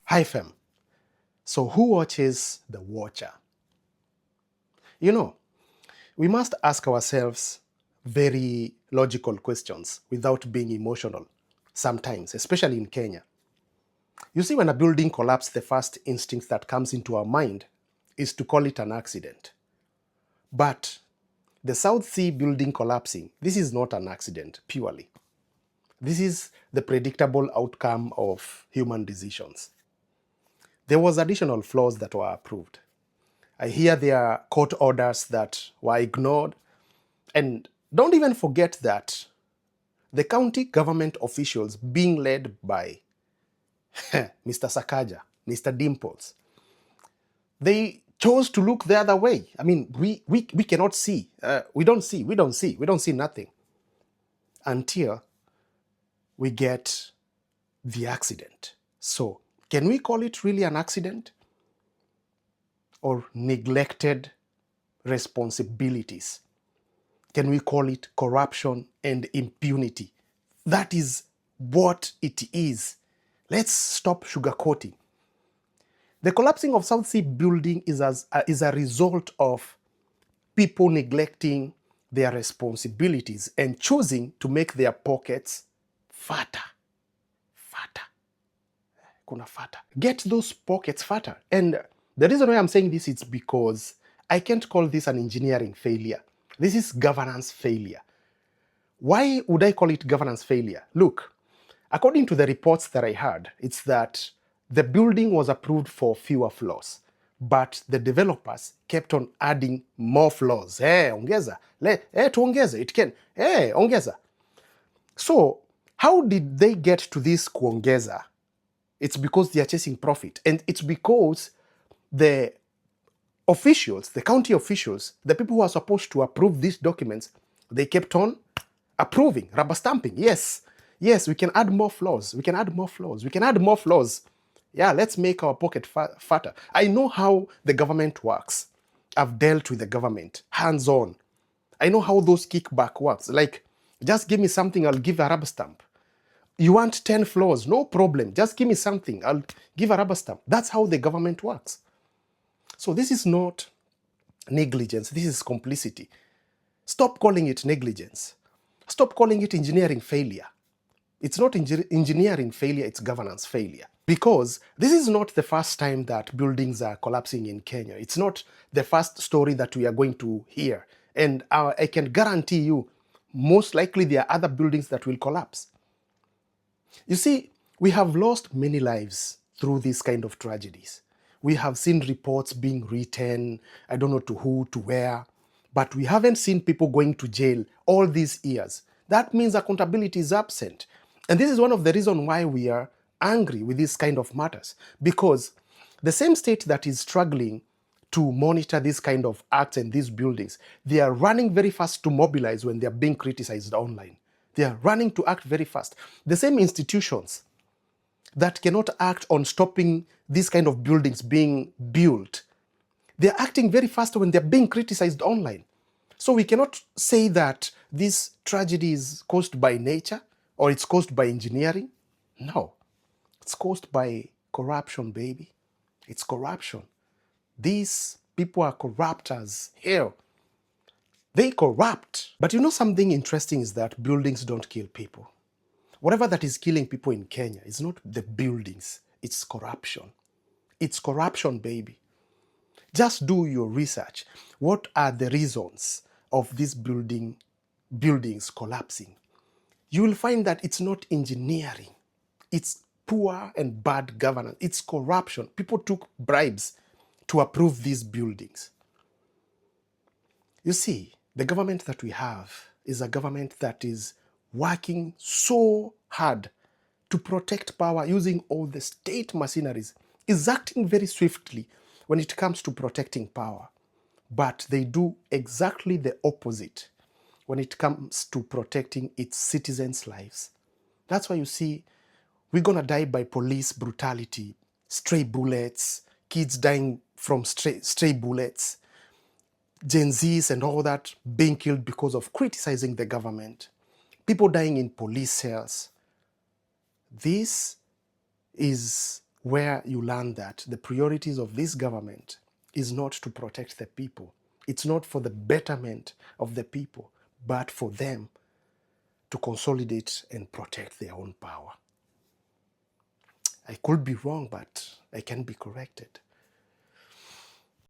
Hi fam. So who watches the watcher? You know, we must ask ourselves very logical questions without being emotional sometimes, especially in Kenya. You see, when a building collapses, the first instinct that comes into our mind is to call it an accident. But the South Sea building collapsing, this is not an accident purely. This is the predictable outcome of human decisions. There was additional floors that were approved. I hear there are court orders that were ignored. And don't even forget that the county government officials being led by Mr. Sakaja, Mr. Dimples, they chose to look the other way. I mean, we cannot see. We don't see nothing until we get the accident. So, can we call it really an accident or neglected responsibilities? Can we call it corruption and impunity? That is what it is. Let's stop sugarcoating. The collapsing of South Sea building is a result of people neglecting their responsibilities and choosing to make their pockets fatter. Fatter. Kuna fatter. Get those pockets fatter. And the reason why I'm saying this is because I can't call this an engineering failure. This is governance failure. Why would I call it governance failure? Look, according to the reports that I heard, it's that the building was approved for fewer floors, but the developers kept on adding more floors. Hey, ongeza. Tuongeze. It can. Hey, ongeza. So, how did they get to this kuongeza? It's because they are chasing profit. And it's because the officials, the county officials, the people who are supposed to approve these documents, they kept on approving, rubber stamping. Yes, we can add more floors. We can add more floors. We can add more floors. Yeah, let's make our pocket fatter. I know how the government works. I've dealt with the government, hands-on. I know how those kickback works. Like, just give me something, I'll give a rubber stamp. You want 10 floors, no problem. Just give me something, I'll give a rubber stamp. That's how the government works. So this is not negligence, this is complicity. Stop calling it negligence. Stop calling it engineering failure. It's not engineering failure, it's governance failure. Because this is not the first time that buildings are collapsing in Kenya. It's not the first story that we are going to hear. And I can guarantee you, most likely there are other buildings that will collapse. You see, we have lost many lives through these kind of tragedies. We have seen reports being written, I don't know to who, to where, but we haven't seen people going to jail all these years. That means accountability is absent. And this is one of the reasons why we are angry with this kind of matters. Because the same state that is struggling to monitor this kind of acts and these buildings, they are running very fast to mobilize when they are being criticized online. They are running to act very fast. The same institutions that cannot act on stopping these kind of buildings being built, they're acting very fast when they're being criticized online. So we cannot say that this tragedy is caused by nature or it's caused by engineering. No, it's caused by corruption, baby. It's corruption. These people are corrupt as hell. They corrupt. But you know something interesting is that buildings don't kill people. Whatever that is killing people in Kenya is not the buildings, it's corruption. It's corruption, baby. Just do your research. What are the reasons of these buildings collapsing? You will find that it's not engineering. It's poor and bad governance. It's corruption. People took bribes to approve these buildings. You see, the government that we have is a government that is working so hard to protect power using all the state machineries, is acting very swiftly when it comes to protecting power. But they do exactly the opposite when it comes to protecting its citizens' lives. That's why you see we're gonna die by police brutality, stray bullets, kids dying from stray bullets, Gen Zs and all that being killed because of criticizing the government, people dying in police cells. This is where you learn that the priorities of this government is not to protect the people. It's not for the betterment of the people, but for them to consolidate and protect their own power. I could be wrong, but I can be corrected.